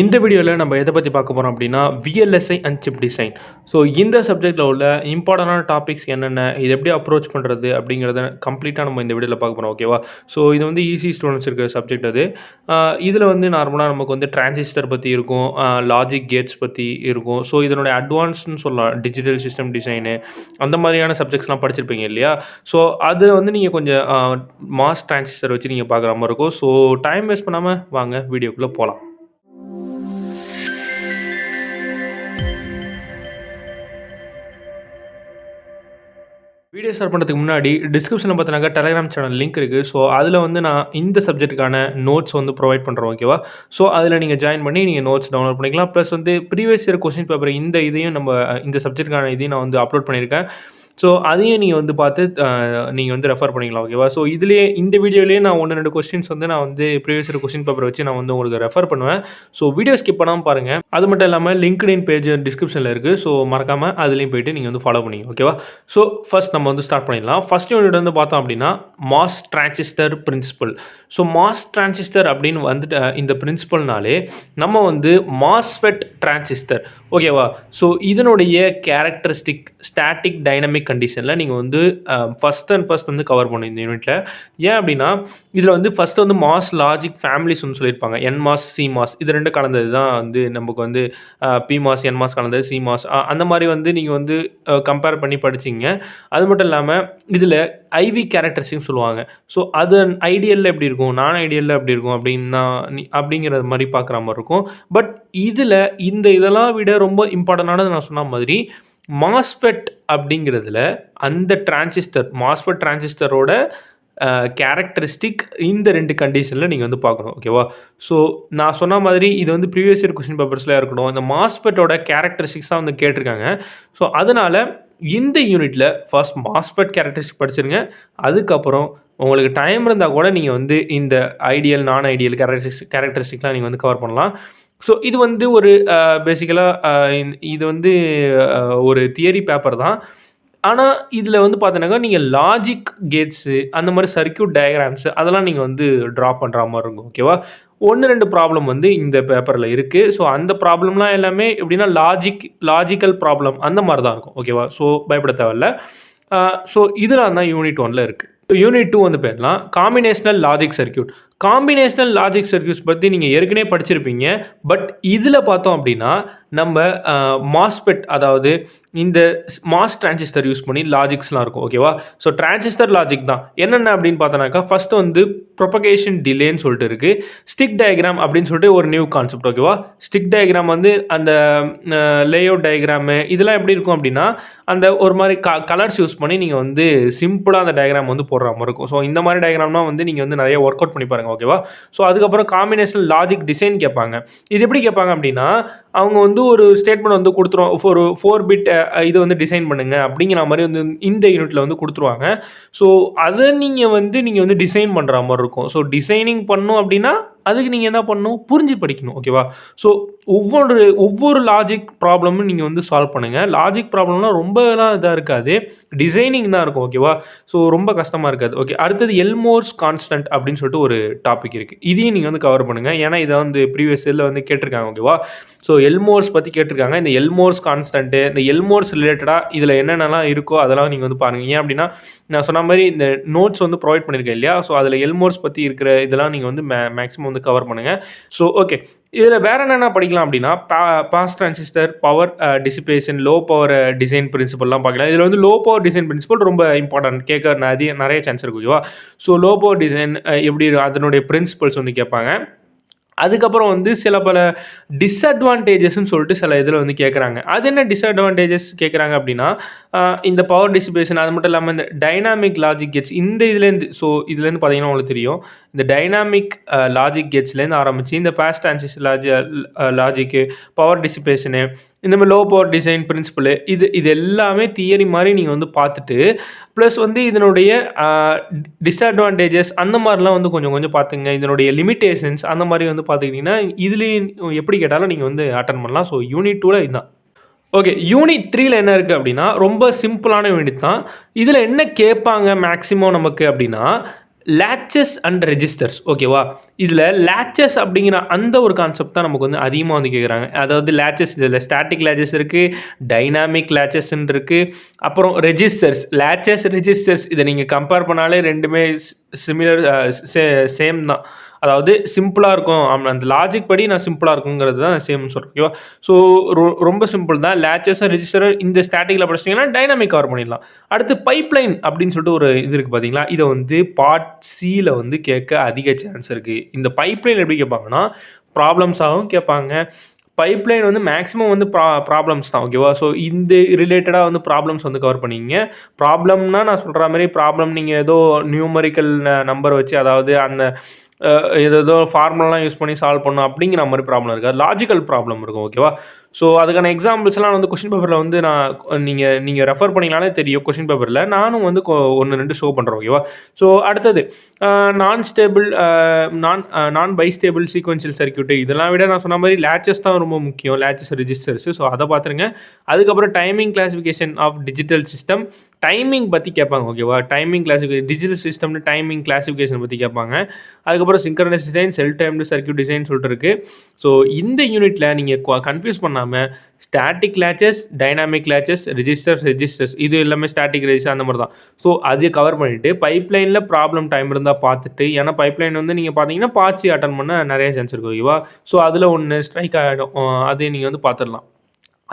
இந்த வீடியோவில் நம்ம எதை பற்றி பார்க்க போகிறோம் அப்படின்னா VLSI and chip design. So இந்த சப்ஜெக்டில் உள்ள இம்பார்ட்டண்டான டாபிக்ஸ் என்னென்ன, இது எப்படி அப்ரோச் பண்ணுறது அப்படிங்கிறத கம்ப்ளீட்டாக நம்ம இந்த வீடியோவில் பார்க்க போகிறோம். ஓகேவா? ஸோ இது வந்து ஈஸி ஸ்டூடெண்ட்ஸ் இருக்கிற சப்ஜெக்ட் அது. இதில் வந்து நார்மலாக நமக்கு வந்து டிரான்சிஸ்டர் பற்றி இருக்கும், லாஜிக் கேட்ஸ் பற்றி இருக்கும். ஸோ இதனுடைய அட்வான்ஸ்னு சொல்லலாம், டிஜிட்டல் சிஸ்டம் டிசைனு அந்த மாதிரியான சப்ஜெக்ட்ஸ்லாம் படிச்சிருப்பீங்க இல்லையா? ஸோ அது வந்து நீங்கள் கொஞ்சம் மாஸ் டிரான்சிஸ்டர் வச்சு நீங்கள் பார்க்குற மாதிரி இருக்கும். ஸோ டைம் வேஸ்ட் பண்ணாமல் வாங்க வீடியோக்குள்ளே போகலாம். வீடியோ ஸ்டார்ட் பண்ணுறதுக்கு முன்னாடி டிஸ்கிரிப்ஷனில் பார்த்தினாக்கா டெலிகிராம் சேனல் லிங்க் இருக்குது. ஸோ அதில் வந்து நான் இந்த சப்ஜெக்ட்டுக்கான நோட்ஸ் வந்து ப்ரொவைட் பண்ணுறோம். ஓகேவா? ஸோ அதில் நீங்கள் ஜாயின் பண்ணி நீங்கள் நோட்ஸ் டவுன்லோட் பண்ணிக்கலாம். ப்ளஸ் வந்து ப்ரீவியஸ் இயர் கொஸ்டின் பேப்பர் இதையும் நம்ம இந்த சப்ஜெக்ட்டுக்கான இதையும் நான் வந்து அப்லோட் பண்ணியிருக்கேன். ஸோ அதையும் நீங்கள் வந்து பார்த்து நீங்கள் வந்து ரெஃபர் பண்ணிக்கலாம். ஓகேவா? ஸோ இதுலேயே இந்த வீடியோலேயே நான் 1-2 கொஸ்டின்ஸ் வந்து நான் வந்து ப்ரீவியஸ் இயர் கொஸ்டின் பேப்பர் வச்சு நான் வந்து உங்களுக்கு ரெஃபர் பண்ணுவேன். ஸோ வீடியோ ஸ்கிப் பண்ணாமல் பாருங்கள். அது மட்டும் இல்லாமல் லிங்க்டின் பேஜ் டிஸ்கிரிப்ஷனில் இருக்குது. ஸோ மறக்காமல் அதுலேயும் போய்ட்டு நீங்கள் வந்து ஃபாலோ பண்ணிங்க. ஓகேவா? ஸோ ஃபர்ஸ்ட் நம்ம வந்து ஸ்டார்ட் பண்ணிடலாம். ஃபர்ஸ்ட் யூனிட் வந்து பார்த்தோம் அப்படின்னா MOS transistor principle. So MOS transistor அப்படின்னு வந்துட்டு இந்த பிரின்சிபல்னாலே நம்ம வந்து மாஸ்ஃபெட் டிரான்சிஸ்டர். ஓகேவா? ஸோ இதனுடைய கேரக்டரிஸ்டிக் ஸ்டாட்டிக் டைனமிக் கண்டிஷனில் நீங்கள் வந்து ஃபஸ்ட் வந்து கவர் பண்ணும் இந்த யூனிட்டில். ஏன் அப்படின்னா இதில் வந்து ஃபஸ்ட்டு வந்து மாஸ் லாஜிக் ஃபேமிலிஸ்ன்னு சொல்லியிருப்பாங்க. என்மாஸ் சிமாஸ் இது ரெண்டு கலந்தது தான் வந்து நமக்கு வந்து பிமாஸ் என்மாஸ் கலந்தது சிமாஸ் அந்த மாதிரி வந்து நீங்கள் வந்து கம்பேர் பண்ணி படிச்சிங்க. அது மட்டும் இல்லாமல் இதில் ஐவி கேரக்டரிஸ்டிக்ஸ் சொல்லுவாங்க. ஸோ அது ஐடியலில் எப்படி இருக்கும், நான் ஐடியலில் எப்படி இருக்கும் அப்படின்னா அப்படிங்கிற மாதிரி பார்க்குற மாதிரி இருக்கும். பட் இதில் இதெல்லாம் விட ரொம்ப இம்பார்ட்டண்டானது நான் சொன்ன மாதிரி மாஸ்ஃபெட் அப்படிங்கிறதுல அந்த டிரான்சிஸ்டர் மாஸ்ஃபெட் டிரான்சிஸ்டரோட கேரக்டரிஸ்டிக் இந்த 2 கண்டிஷனில் நீங்கள் வந்து பார்க்கணும். ஓகேவா? ஸோ நான் சொன்ன மாதிரி இது வந்து ப்ரீவியஸ் இயர் கொஸ்டின் பேப்பர்ஸில் இருக்கட்டும், இந்த மாஸ்ஃபெட்டோட கேரக்டரிஸ்டிக்ஸ் தான் வந்து கேட்டிருக்காங்க. ஸோ அதனால் இந்த யூனிட்டில் ஃபர்ஸ்ட் மாஸ்ஃபெட் கேரக்டரிஸ்டிக் படிச்சிருங்க. அதுக்கப்புறம் உங்களுக்கு டைம் இருந்தால் கூட நீங்கள் வந்து இந்த ஐடியல் நான் ஐடியல் கேரக்டரிஸ்டிக்லாம் நீங்கள் வந்து கவர் பண்ணலாம். ஸோ இது வந்து ஒரு பேசிக்கலாக இது வந்து ஒரு தியரி பேப்பர் தான். ஆனால் இதில் வந்து பார்த்தீங்கன்னாக்கா நீங்கள் லாஜிக் கேட்ஸு அந்த மாதிரி சர்க்யூட் டயக்ராம்ஸு அதெல்லாம் நீங்கள் வந்து ட்ரா பண்ணுற மாதிரி இருக்கும். ஓகேவா? 1-2 ப்ராப்ளம் வந்து இந்த பேப்பரில் இருக்குது. ஸோ அந்த ப்ராப்ளம்லாம் எல்லாமே எப்படின்னா லாஜிக்கல் ப்ராப்ளம் அந்த மாதிரி தான் இருக்கும். ஓகேவா? ஸோ பயப்பட தேவையில்ல. ஸோ இதெல்லாம் தான் யூனிட் 1ல் இருக்குது. யூனிட் 2 வந்து போயிடலாம். Combinational logic circuit. Combinational logic circuits பற்றி நீங்கள் ஏற்கனவே படிச்சிருப்பீங்க. பட் இதில் பார்த்தோம் அப்படின்னா நம்ம மாஸ்ஃபெட் அதாவது இந்த மாஸ் டிரான்சிஸ்டர் யூஸ் பண்ணி லாஜிக்ஸ்லாம் இருக்கும். ஓகேவா? ஸோ டிரான்சிஸ்டர் லாஜிக் தான் என்னென்ன அப்படின்னு பார்த்தோன்னாக்கா ஃபஸ்ட்டு வந்து ப்ரொபகேஷன் டிலேன்னு சொல்லிட்டு இருக்குது. ஸ்டிக் டயக்ராம் அப்படின்னு சொல்லிட்டு ஒரு நியூ கான்செப்ட். ஓகேவா? ஸ்டிக் டயக்ராம் வந்து அந்த லேஅவுட் டயக்ராமு இதெல்லாம் எப்படி இருக்கும் அப்படின்னா அந்த ஒரு மாதிரி கலர்ஸ் யூஸ் பண்ணி நீங்கள் வந்து சிம்பிளாக அந்த டயக்ராம் வந்து போடுற மாதிரி இருக்கும். ஸோ இந்த மாதிரி டயக்ராம்லாம் வந்து நீங்கள் வந்து நிறைய ஒர்க் அவுட் பண்ணி பாருங்கள். ஓகேவா? ஸோ அதுக்கப்புறம் காம்பினேஷனல் லாஜிக் டிசைன் கேட்பாங்க. இது எப்படி கேட்பாங்க அப்படின்னா அவங்க வந்து ஒரு ஸ்டேட்மெண்ட் வந்து கொடுத்துருவோம். ஒரு 4 பிட் இது வந்து டிசைன் பண்ணுங்க அப்படிங்கிற மாதிரி வந்து இந்த யூனிட்டில் வந்து கொடுத்துருவாங்க. ஸோ அதை நீங்கள் வந்து டிசைன் பண்ணுற மாதிரி இருக்கும். ஸோ டிசைனிங் பண்ணணும் அப்படின்னா அதுக்கு நீங்கள் என்ன பண்ணணும், புரிஞ்சு படிக்கணும். ஓகேவா? ஸோ ஒவ்வொரு லாஜிக் ப்ராப்ளமும் நீங்கள் வந்து சால்வ் பண்ணுங்கள். லாஜிக் ப்ராப்ளம்லாம் ரொம்பலாம் இதாக இருக்காது, டிசைனிங் தான் இருக்கும். ஓகேவா? ஸோ ரொம்ப கஷ்டமாக இருக்காது. ஓகே, அடுத்தது எல்மோர்ஸ் கான்ஸ்டன்ட் அப்படின்னு சொல்லிட்டு ஒரு டாபிக் இருக்குது. இதையும் நீங்கள் வந்து கவர் பண்ணுங்கள். ஏன்னா இதை வந்து ப்ரீவியஸ் இயரில் வந்து கேட்டிருக்காங்க. ஓகேவா? ஸோ எல்மோர்ஸ் பற்றி கேட்டிருக்காங்க. இந்த எல்மோர்ஸ் கான்ஸ்டன்ட்டு இந்த எல்மோர்ஸ் ரிலேட்டடாக இதில் என்னென்னலாம் இருக்கோ அதெல்லாம் நீங்கள் வந்து பாருங்கள். ஏன் அப்படின்னா நான் சொன்ன மாதிரி இந்த நோட்ஸ் வந்து ப்ரொவைட் பண்ணியிருக்கேன் இல்லையா? ஸோ அதில் எல்மோர்ஸ் பற்றி இருக்கிற இதெல்லாம் நீங்கள் வந்து மேக்ஸிமம் வந்து கவர் பண்ணுங்கள். ஸோ ஓகே, இதில் வேறு என்னென்ன படிக்கலாம் அப்படின்னா pass transistor, power dissipation, low power design பிரின்சிபல்லாம் பார்க்கலாம். இதில் வந்து லோ பவர் டிசைன் பிரின்சிபல் ரொம்ப இம்பார்ட்டன்ட், கேட்க நிறைய சான்ஸ் இருக்கு. ஓகேவா? ஸோ லோ பவர் டிசைன் எப்படி அதனுடைய பிரின்சிபல்ஸ் வந்து கேட்பாங்க. அதுக்கப்புறம் வந்து சில பல டிஸ்அட்வான்டேஜஸ்ன்னு சொல்லிட்டு சில இதில் வந்து கேட்குறாங்க. அது என்ன டிஸ்அட்வான்டேஜஸ் கேட்குறாங்க அப்படின்னா இந்த பவர் டிசிபேஷன், அது மட்டும் இல்லாமல் இந்த டைனாமிக் லாஜிக் கேட்ஸ் இதுலேருந்து பார்த்தீங்கன்னா உங்களுக்கு தெரியும், இந்த டைனாமிக் லாஜிக் கேட்ஸ்லேருந்து ஆரம்பித்து இந்த பாஸ் டிரான்சிஸ்டர் லாஜிக்கு, பவர் டிசிபேஷனு, இந்த மாதிரி லோ பவர் டிசைன் பிரின்சிபலு இது எல்லாமே தியரி மாதிரி நீங்கள் வந்து பார்த்துட்டு ப்ளஸ் வந்து இதனுடைய டிஸ்அட்வான்டேஜஸ் அந்த மாதிரிலாம் வந்து கொஞ்சம் பார்த்துங்க. இதனுடைய லிமிட்டேஷன்ஸ் அந்த மாதிரி வந்து பார்த்துக்கிட்டிங்கன்னா இதுலேயும் எப்படி கேட்டாலும் நீங்கள் வந்து அட்டன் பண்ணலாம். ஸோ யூனிட் 2ல் இதுதான். ஓகே, யூனிட் 3ல் என்ன இருக்குது அப்படின்னா ரொம்ப சிம்பிளான யூனிட் தான். இதில் என்ன கேட்பாங்க மேக்ஸிமம் நமக்கு அப்படின்னா லேச்சஸ் அண்ட் ரெஜிஸ்டர்ஸ் ஓகேவா. இதில் லேச்சஸ் அப்படிங்கிற அந்த ஒரு கான்செப்ட் தான் நமக்கு வந்து அதிகமாக வந்து கேட்குறாங்க. அதாவது லேச்சஸ் இதில் ஸ்டாட்டிக் லேச்சஸ் இருக்குது, டைனாமிக் லேச்சஸ்ன்னு இருக்குது, அப்புறம் ரெஜிஸ்டர்ஸ். லேச்சஸ் ரெஜிஸ்டர்ஸ் இதை நீங்கள் கம்பேர் பண்ணாலே ரெண்டுமே சிமிலர் சேம் தான். அதாவது சிம்பிளாக இருக்கும், அந்த லாஜிக் படி நான் சிம்பிளாக இருக்குங்கிறது தான் சேம்னு சொல்கிறேன் ஓகேவா. ஸோ ரொம்ப சிம்பிள் தான். லேச்சஸும் ரெஜிஸ்டர் இந்த ஸ்டாட்டிக்கில் படிச்சிட்டிங்கன்னா டைனாமிக் கவர் பண்ணிடலாம். அடுத்து பைப்லைன் அப்படின்னு சொல்லிட்டு ஒரு இது இருக்குது பார்த்தீங்களா, இதை வந்து பார்ட் சியில் வந்து கேட்க அதிக சான்ஸ் இருக்குது. இந்த பைப்லைன் எப்படி கேட்பாங்கன்னா ப்ராப்ளம்ஸாகவும் கேட்பாங்க. பைப்லைன் வந்து மேக்ஸிமம் வந்து ப்ராப்ளம்ஸ் தான் ஓகேவா. ஸோ இந்த ரிலேட்டடாக வந்து ப்ராப்ளம்ஸ் வந்து கவர் பண்ணிங்க. ப்ராப்ளம்னா நான் சொல்கிற மாதிரி ப்ராப்ளம் நீங்கள் ஏதோ நியூமரிக்கல் நம்பர் வச்சு, அதாவது அந்த ஏதோ ஃபார்முலாம் யூஸ் பண்ணி சால்வ் பண்ணணும் அப்படிங்கிற மாதிரி ப்ராப்ளம் இருக்காது. லாஜிக்கல் ப்ராப்ளம் இருக்கும் ஓகேவா. ஸோ அதுக்கான எக்ஸாம்பிள்ஸ்லாம் வந்து கொஸ்டின் பேப்பரில் வந்து நீங்கள் ரெஃபர் பண்ணிங்கனாலே தெரியும். கொஸ்டின் பேப்பரில் நானும் வந்து 1-2 ஷோ பண்ணுறேன் ஓகேவா. ஸோ அடுத்தது நான் பைஸ்டேபிள் சீக்வென்ஷியல் சர்க்யூட், இதெல்லாம் விட நான் சொன்ன மாதிரி லேச்சஸ் தான் ரொம்ப முக்கியம், லேச்சஸ் ரெஜிஸ்டர்ஸ். ஸோ அதை பார்த்துருங்க. அதுக்கப்புறம் timing classification of digital system, timing பற்றி கேட்பாங்க ஓகேவா. டைமிங் கிளாசிஃபிகேஷன் டிஜிட்டல் சிஸ்டம்னு டைமிங் கிளாசிஃபிகேஷன் பற்றி கேட்பாங்க. அதுக்கப்புறம் synchronised design, self timed circuit design சொல்லிட்டு இருக்குது. ஸோ இந்த யூனிட்டில் நீங்கள் கன்ஃபியூஸ் பண்ணாமல் static latches, dynamic latches, registers இது எல்லாமே ஸ்டாட்டிக் ரெஜிஸ்டர் அந்த மாதிரி தான். ஸோ அதை கவர் பண்ணிவிட்டு பைப்லைனில் ப்ராப்ளம் டைம் இருந்தால் பார்த்துட்டு, ஏன்னா பைப்லைன் வந்து நீங்கள் பார்த்தீங்கன்னா பார்ட்ஸி அட்டன் பண்ண நிறைய சான்ஸ் இருக்குது ஓகேவா. ஸோ அதில் ஒன்று ஸ்ட்ரைக் ஆகிடும், அதை நீங்கள் வந்து பார்த்துடலாம்.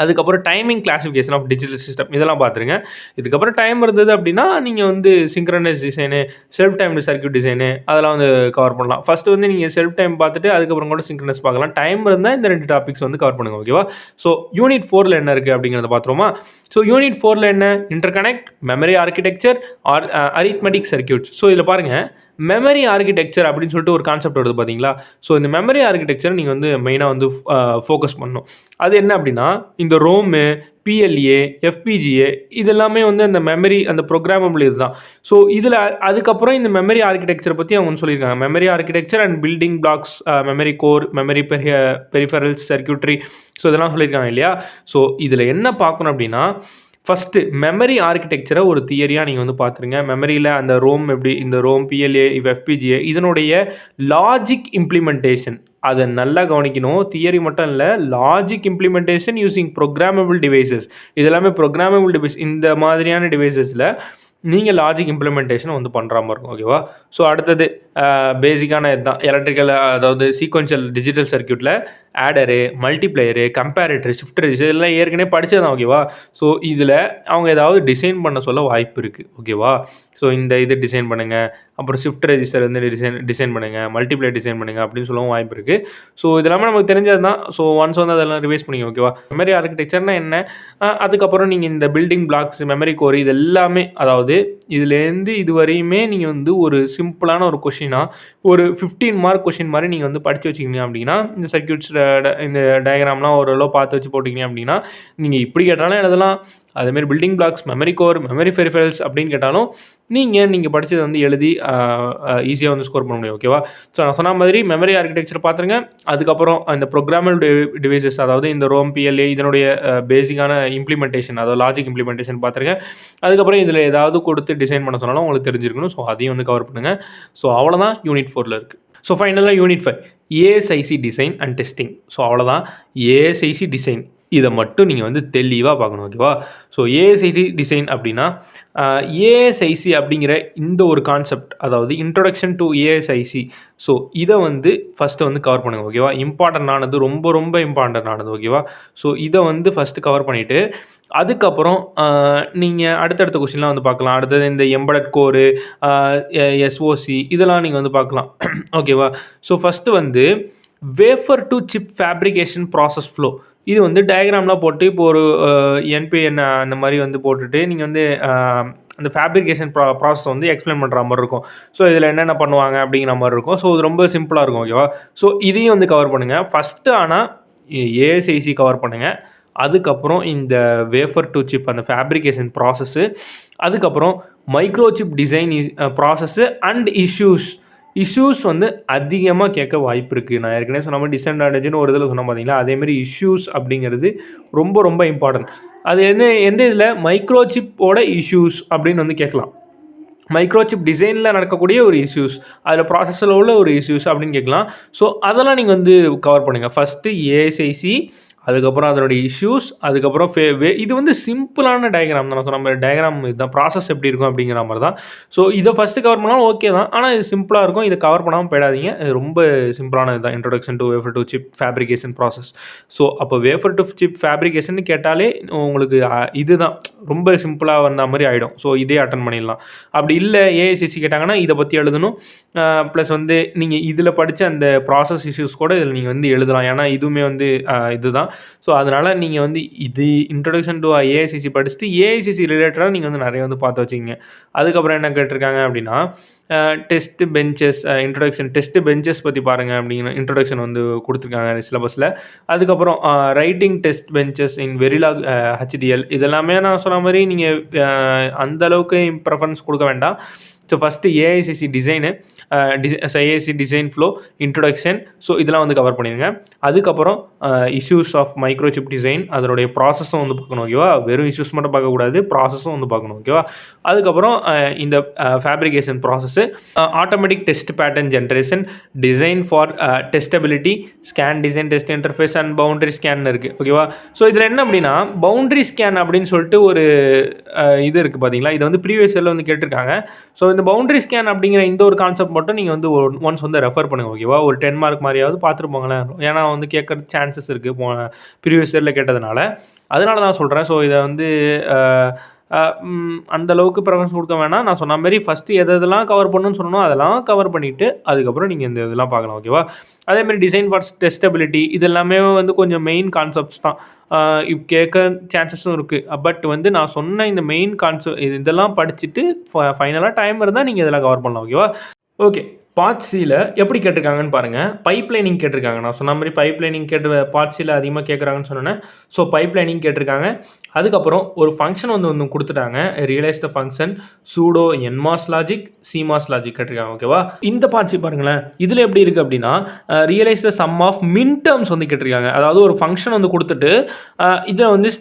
அதுக்கப்புறம் timing classification of digital system இதெல்லாம் பார்த்துருங்க. இதுக்கப்புறம் டைம் இருந்தது அப்படின்னா நீங்கள் வந்து synchronise design, self timed circuit design அதெல்லாம் வந்து கவர் பண்ணலாம். ஃபஸ்ட்டு வந்து நீங்கள் செல்ஃப் டைம் பார்த்துட்டு அதுக்கப்புறம் கூட சிங்க்ரனைஸ் பார்க்கலாம். டைம் இருந்தால் இந்த 2 டாபிக்ஸ் வந்து கவர் பண்ணுங்கள் ஓகேவா. ஸோ யூனிட் 4ல் என்ன இருக்குது அப்படிங்கிறத பார்த்துருவோமா. ஸோ யூனிட் 4ல் என்ன, interconnect, memory architecture, arithmetic circuits. So இதில் பாருங்கள், மெமரி ஆர்கிடெக்சர் அப்படின்னு சொல்லிட்டு ஒரு கான்செப்ட் வருது பார்த்தீங்களா. ஸோ இந்த மெமரி ஆர்கிடெக்சர் நீங்கள் வந்து மெயினாக வந்து ஃபோக்கஸ் பண்ணணும். அது என்ன அப்படின்னா இந்த ரோமு, பிஎல்ஏ, எஃபிஜிஏ இதெல்லாமே வந்து அந்த மெமரி, அந்த ப்ரோக்ராமபிள் இதுதான். ஸோ இதில் அதுக்கப்புறம் இந்த மெமரி ஆர்கிடெக்சர் பற்றி அவங்க சொல்லியிருக்காங்க. Memory architecture and building blocks, memory core, memory peripherals, circuitry, so இதெல்லாம் சொல்லியிருக்காங்க இல்லையா. ஸோ இதில் என்ன பார்க்கணும் அப்படின்னா ஃபஸ்ட்டு மெமரி ஆர்கிடெக்சரை ஒரு தியரியாக நீங்கள் வந்து பார்த்துருங்க. மெமரியில் அந்த ரோம் எப்படி, இந்த ரோம், பிஎல்ஏ, எஃபிஜிஏ இதனுடைய லாஜிக் இம்ப்ளிமெண்டேஷன் அதை நல்லா கவனிக்கணும். தியரி மட்டும் இல்லை, logic implementation using programmable devices. இது எல்லாமே ப்ரோக்ராமபிள் டிவைஸ். இந்த மாதிரியான டிவைசஸில் நீங்கள் லாஜிக் இம்ப்ளிமெண்டேஷன் வந்து பண்ணுற மாதிரி இருக்கும் ஓகேவா. ஸோ அடுத்தது பேசிக்கான இதுதான் எலக்ட்ரிக்கல், அதாவது சீக்வென்ஷியல் டிஜிட்டல் சர்க்யூட்டில் ஆடரு, மல்டிப்ளையரு, கம்பேரேட்டர், ஷிஃப்ட் ரெஜிஸ்டர் இதெல்லாம் ஏற்கனவே படித்தது தான் ஓகேவா. ஸோ இதில் அவங்க ஏதாவது டிசைன் பண்ண சொல்ல வாய்ப்பு இருக்குது ஓகேவா. ஸோ இந்த இது டிசைன் பண்ணுங்கள், அப்புறம் ஷிஃப்ட் ரெஜிஸ்டர் வந்து டிசைன் பண்ணுங்கள், மல்டிப்ளையர் டிசைன் பண்ணுங்கள் அப்படின்னு சொல்லவும் வாய்ப்பு இருக்குது. ஸோ இதெல்லாமே நமக்கு தெரிஞ்சது தான். ஸோ ஒன்ஸ் வந்து அதெல்லாம் ரிவைஸ் பண்ணிங்க ஓகேவா. மெமரி ஆர்கிடெக்சர்னால் என்ன, அதுக்கப்புறம் நீங்கள் இந்த பில்டிங் பிளாக்ஸ், மெமரி கோர் இது எல்லாமே, அதாவது இதுலேருந்து இது வரையுமே நீங்கள் வந்து ஒரு சிம்பிளான ஒரு கொஷினாக ஒரு 15 மார்க் கொஷின் மாதிரி நீங்கள் வந்து படித்து வச்சிக்கிங்க அப்படின்னா, இந்த சர்க்யூட்ஸில் இந்த டயக்ராம்லாம் ஓரளவு பார்த்து வச்சு போட்டிங்க அப்படின்னா நீங்கள் இப்படி கேட்டாலும் எழுதலாம். அதுமாரி building blocks, memory core, memory peripherals அப்படின்னு கேட்டாலும் நீங்கள் படித்ததை வந்து எழுதி ஈஸியாக வந்து ஸ்கோர் பண்ண முடியும் ஓகேவா. ஸோ நான் சொன்ன மாதிரி மெமரி ஆர்கிடெக்சர் பார்த்துருங்க. அதுக்கப்புறம் இந்த ப்ரோக்ராமபிள் டிவைசஸ், அதாவது இந்த ரோம், பிஎல்ஏ இதனுடைய பேசிக்கான இம்ப்ளிமெண்டேஷன், அதாவது லாஜிக் இம்ப்ளிமெண்டேஷன் பார்த்துருங்க. அதுக்கப்புறம் இதில் ஏதாவது கொடுத்து டிசைன் பண்ண சொன்னாலும் உங்களுக்கு தெரிஞ்சிருக்கணும். ஸோ அதையும் வந்து கவர் பண்ணுங்கள். ஸோ அவ்வளோதான் யூனிட் 4ல் இருக்குது. ஸோ ஃபைனலாக unit 5 ASIC design and testing. So அவ்வளோதான். ஏஎஸ்ஐசி டிசைன் இதை மட்டும் நீங்கள் வந்து தெளிவாக பார்க்கணும் ஓகேவா. ஸோ ஏஎஸ்ஐசி டிசைன் அப்படின்னா ஏஎஸ்ஐசி அப்படிங்கிற இந்த ஒரு கான்செப்ட், அதாவது இன்ட்ரொடக்ஷன் டு ஏஎஸ்ஐசி. ஸோ இதை வந்து ஃபஸ்ட்டு வந்து கவர் பண்ணுங்கள் ஓகேவா. இம்பார்ட்டண்டானது, ரொம்ப ரொம்ப இம்பார்ட்டண்டானது ஓகேவா. ஸோ இதை வந்து ஃபஸ்ட்டு கவர் பண்ணிவிட்டு அதுக்கப்புறம் நீங்கள் அடுத்தடுத்த கொஸ்டின்லாம் வந்து பார்க்கலாம். அடுத்தது இந்த எம்பெடட் கோரு, எஸ்ஓசி இதெல்லாம் நீங்கள் வந்து பார்க்கலாம் ஓகேவா. ஸோ ஃபஸ்ட்டு வந்து wafer to chip fabrication process flow. இது வந்து டயக்ராம்லாம் போட்டு இப்போ ஒரு என்பிஎன் அந்த மாதிரி வந்து போட்டுட்டு நீங்கள் வந்து அந்த ஃபேப்ரிகேஷன் ப்ராசஸ் வந்து எக்ஸ்பிளைன் பண்ணுற மாதிரி இருக்கும். ஸோ இதில் என்னென்ன பண்ணுவாங்க அப்படிங்கிற மாதிரி இருக்கும். ஸோ இது ரொம்ப சிம்பிளாக இருக்கும் ஓகேவா. ஸோ இதையும் வந்து கவர் பண்ணுங்கள் ஃபஸ்ட்டு. ஆனால் ஏஎஸ்ஐசி கவர் பண்ணுங்கள். அதுக்கப்புறம் இந்த வேஃபர் டு சிப் அந்த ஃபேப்ரிகேஷன் ப்ராசஸ்ஸு, அதுக்கப்புறம் microchip design process and issues வந்து அதிகமாக கேட்க வாய்ப்பு இருக்குது. நான் ஏற்கனவே சொன்ன மாதிரி டிஸ்அட்வான்டேஜ்னு ஒரு இதில் சொன்ன பார்த்தீங்களா, அதேமாதிரி இஷ்யூஸ் அப்படிங்கிறது ரொம்ப ரொம்ப இம்பார்ட்டன்ட். அது எந்த இதில் மைக்ரோசிப்போட இஷ்யூஸ் அப்படின்னு வந்து கேட்கலாம். மைக்ரோசிப் டிசைனில் நடக்கக்கூடிய ஒரு இஷ்யூஸ், அதில் ப்ராசஸில் உள்ள ஒரு இஷ்யூஸ் அப்படின்னு கேட்கலாம். ஸோ அதெல்லாம் நீங்கள் வந்து கவர் பண்ணுங்கள். ஃபஸ்ட்டு ஏஎஸ்ஐசி, அதுக்கப்புறம் அதனுடைய இஷ்யூஸ், அதுக்கப்புறம் இது வந்து சிம்பிளான டயக்ராம் தான். நான் சொன்ன மாதிரி டயக்ராம் இதுதான், ப்ராசஸ் எப்படி இருக்கும் அப்படிங்கிற மாதிரி தான். ஸோ இதை ஃபஸ்ட்டு கவர் பண்ணாலும் ஓகே தான், ஆனால் இது சிம்பிளாக இருக்கும். இதை கவர் பண்ணாமல் போயிடாதீங்க. இது ரொம்ப சிம்பிளானது தான், introduction to wafer to chip fabrication process. So அப்போ வேஃபர் டு சிப் ஃபேப்ரிகேஷன் கேட்டாலே உங்களுக்கு இதுதான் ரொம்ப சிம்பிளாக வந்த மாதிரி ஆகிடும். ஸோ இதே அட்டன் பண்ணிடலாம். அப்படி இல்லை ஏஐசிசி கேட்டாங்கன்னா இதை பற்றி எழுதணும். ப்ளஸ் வந்து நீங்கள் இதில் படித்த அந்த ப்ராசஸ் இஷ்யூஸ் கூட இதில் நீங்கள் வந்து எழுதலாம். ஏன்னா இதுவுமே வந்து இதுதான். ஸோ அதனால் நீங்கள் வந்து இது இன்ட்ரொடக்ஷன் டு ஏஐசிசி படிச்சுட்டு ஏஐசிசி ரிலேட்டடாக நீங்கள் வந்து நிறைய வந்து பார்த்து வச்சுக்கிங்க. அதுக்கப்புறம் என்ன கேட்டிருக்காங்க அப்படின்னா test benches, introduction test benches பற்றி பாருங்கள் அப்படிங்கிற இன்ட்ரொடக்ஷன் வந்து கொடுத்துருக்காங்க சிலபஸில். அதுக்கப்புறம் ரைட்டிங் டெஸ்ட் பெஞ்சஸ் இன் வெரிலாக் ஹெச்டிஎல், இதெல்லாமே நான் சொன்ன மாதிரி நீங்கள் அந்தளவுக்கு ப்ரெஃபரன்ஸ் கொடுக்க வேண்டாம். So first AICC design, AIC design flow, introduction, so இதெல்லாம் வந்து கவர் பண்ணிடுங்க. அதுக்கப்புறம் இஷ்யூஸ் ஆஃப் மைக்ரோசிப் டிசைன், அதனுடைய ப்ராசஸும் வந்து பார்க்கணும். ஓகேவா, வெறும் இஷ்யூஸ் மட்டும் பார்க்கக்கூடாது, ப்ராசஸும் வந்து பார்க்கணும். ஓகேவா, அதுக்கப்புறம் இந்த fabrication process, automatic test pattern generation, design for testability, scan design, test interface and boundary scan இருக்குது. ஓகேவா, ஸோ இதில் என்ன அப்படின்னா பவுண்டரி ஸ்கேன் அப்படின்னு சொல்லிட்டு ஒரு இது இருக்குது பார்த்தீங்களா, இது வந்து ப்ரீவியஸ் இயரில் வந்து கேட்டிருக்காங்க. ஸோ இந்த பவுண்டரி ஸ்கேன் அப்படிங்கிற இந்த ஒரு கான்செப்ட் மட்டும் நீங்கள் வந்து ஒன்ஸ் வந்து ரெஃபர் பண்ணுங்கள். ஓகேவா, ஒரு 10 மார்க் மாதிரியாவது பார்த்துருப்பாங்களேன். ஏன்னா வந்து கேட்குற சான்சஸ் இருக்குது ப்ரீவியஸ் இயரில் கேட்டதுனால, அதனால தான் சொல்கிறேன். ஸோ இதை வந்து அந்தளவுக்கு ப்ரெஃபரன்ஸ் கொடுக்க வேணாம். நான் சொன்ன மாதிரி ஃபஸ்ட்டு எதெல்லாம் கவர் பண்ணணும்னு சொன்னோம் அதெல்லாம் கவர் பண்ணிவிட்டு அதுக்கப்புறம் நீங்கள் இந்த இதெல்லாம் பார்க்கலாம். ஓகேவா, அதேமாதிரி டிசைன் ஃபார் டெஸ்டபிலிட்டி, இது எல்லாமே வந்து கொஞ்சம் மெயின் கான்செப்ட்ஸ் தான். கேட்க சான்சஸும் இருக்குது. பட் வந்து நான் சொன்ன இந்த மெயின் கான்செப்ட் இதெல்லாம் படிச்சுட்டு ஃபைனலாக டைம் இருந்தால் நீங்கள் இதெல்லாம் கவர் பண்ணலாம். ஓகேவா, ஓகே. பார்ட் சியில் எப்படி கேட்டிருக்காங்கன்னு பாருங்கள். பைப் லைனிங் கேட்டிருக்காங்க. நான் சொன்ன மாதிரி பைப் லைனிங் பார்ட் சியில் அதிகமாக கேட்குறாங்கன்னு சொன்னேன். ஸோ பைப் லைனிங் கேட்டிருக்காங்க. அதுக்கப்புறம் ஒரு ஃபங்க்ஷன் வந்து கொடுத்துட்டாங்க, realise the function pseudo NMOS logic CMOS logic கேட்டிருக்காங்க. ஓகேவா, இந்த பார்ட்ஸ் பாருங்களேன். இதில் எப்படி இருக்குது அப்படின்னா realise the sum of minterms வந்து கேட்டிருக்காங்க. அதாவது ஒரு ஃபங்க்ஷன் வந்து கொடுத்துட்டு இதில் வந்து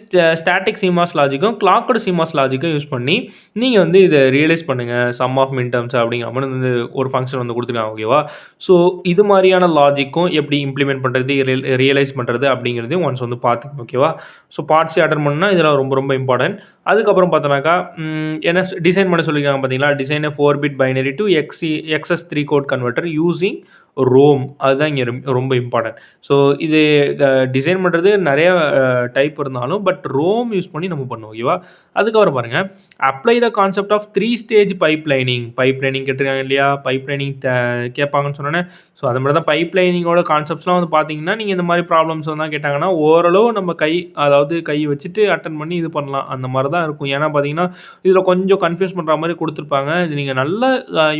ஸ்டாட்டிக் சிமாஸ் லாஜிக்கும் கிளாக்கடு சிமாஸ் லாஜிக்கும் யூஸ் பண்ணி நீங்கள் வந்து இதை ரியலைஸ் பண்ணுங்கள் சம் ஆஃப் மின் டேர்ம்ஸ் அப்படிங்கிற மாதிரி வந்து ஒரு ஃபங்க்ஷன் வந்து கொடுத்துருக்காங்க. ஓகேவா, ஸோ இது மாதிரியான லாஜிக்கும் எப்படி இம்ப்ளிமெண்ட் பண்ணுறது, ரியலைஸ் பண்ணுறது அப்படிங்கிறதையும் ஒன்ஸ் வந்து பார்த்துங்க. ஓகேவா, ஸோ பார்ட்ஸே அட்டன் பண்ணால் இதெல்லாம் ரொம்ப ரொம்ப இம்பார்ட்டன்ட். அதுக்கப்புறம் பார்த்தோன்னாக்கா என்ன டிசைன் பண்ண சொல்லியிருக்காங்க பார்த்தீங்களா, design 4-bit binary to XS3 code converter using ROM, அதுதான் இங்கே ரொம்ப இம்பார்ட்டன்ட். ஸோ இது டிசைன் பண்ணுறது நிறைய டைப் இருந்தாலும் பட் ரோம் யூஸ் பண்ணி நம்ம பண்ணுவோம். ஓகேவா, அதுக்கப்புறம் பாருங்கள் apply the concept of 3 stage pipelining கேட்டிருக்காங்க இல்லையா, பைப் லைனிங் கேட்பாங்கன்னு சொன்னேன். ஸோ அது மாதிரி தான் பைப் லைனிங்கோட கான்செப்ட்ஸ்லாம் வந்து பார்த்தீங்கன்னா நீங்கள் இந்த மாதிரி ப்ராப்ளம்ஸ் வந்து கேட்டாங்கன்னா ஓரளவு நம்ம கை வச்சுட்டு அட்டன் பண்ணி இது பண்ணலாம். அந்த மாதிரி தான் இருக்கும். ஏன்னா பார்த்தீங்கன்னா இதில் கொஞ்சம் கன்ஃபியூஸ் பண்ணுற மாதிரி கொடுத்துருப்பாங்க. இது நீங்கள் நல்லா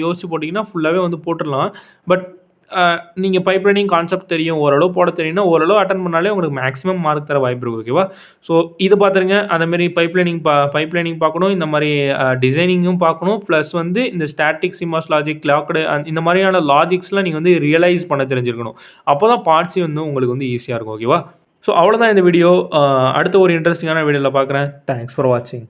யோசிச்சு போட்டிங்கன்னா ஃபுல்லாகவே வந்து போட்டுடலாம். பட் நீங்கள் பைப் லைனிங் கான்செப்ட் தெரியும், ஓரளவு போட தெரியும்னா ஓரளவு அட்டன் பண்ணாலே உங்களுக்கு மேக்ஸிமம் மார்க் தர வாய்ப்பு இருக்குது. ஓகேவா, ஸோ இது பார்த்துருங்க. அந்தமாரி பைப் லைனிங் பார்க்கணும், இந்த மாதிரி டிசைனிங்கும் பார்க்கணும், ப்ளஸ் வந்து இந்த ஸ்டாட்டிக் சிமாஸ் லாஜிக் கிளாக்டு இந்த மாதிரியான லாஜிக்ஸ்லாம் நீங்கள் வந்து ரியலைஸ் பண்ண தெரிஞ்சிருக்கணும். அப்போ தான் பார்ட்ஸி வந்து உங்களுக்கு வந்து ஈஸியாக இருக்கும். ஓகேவா, ஸோ அவ்வளோதான் இந்த வீடியோ. அடுத்த ஒரு இன்ட்ரெஸ்டிங்கான வீடியோவில் பார்க்குறேன். தேங்க்ஸ் ஃபார் வாட்சிங்.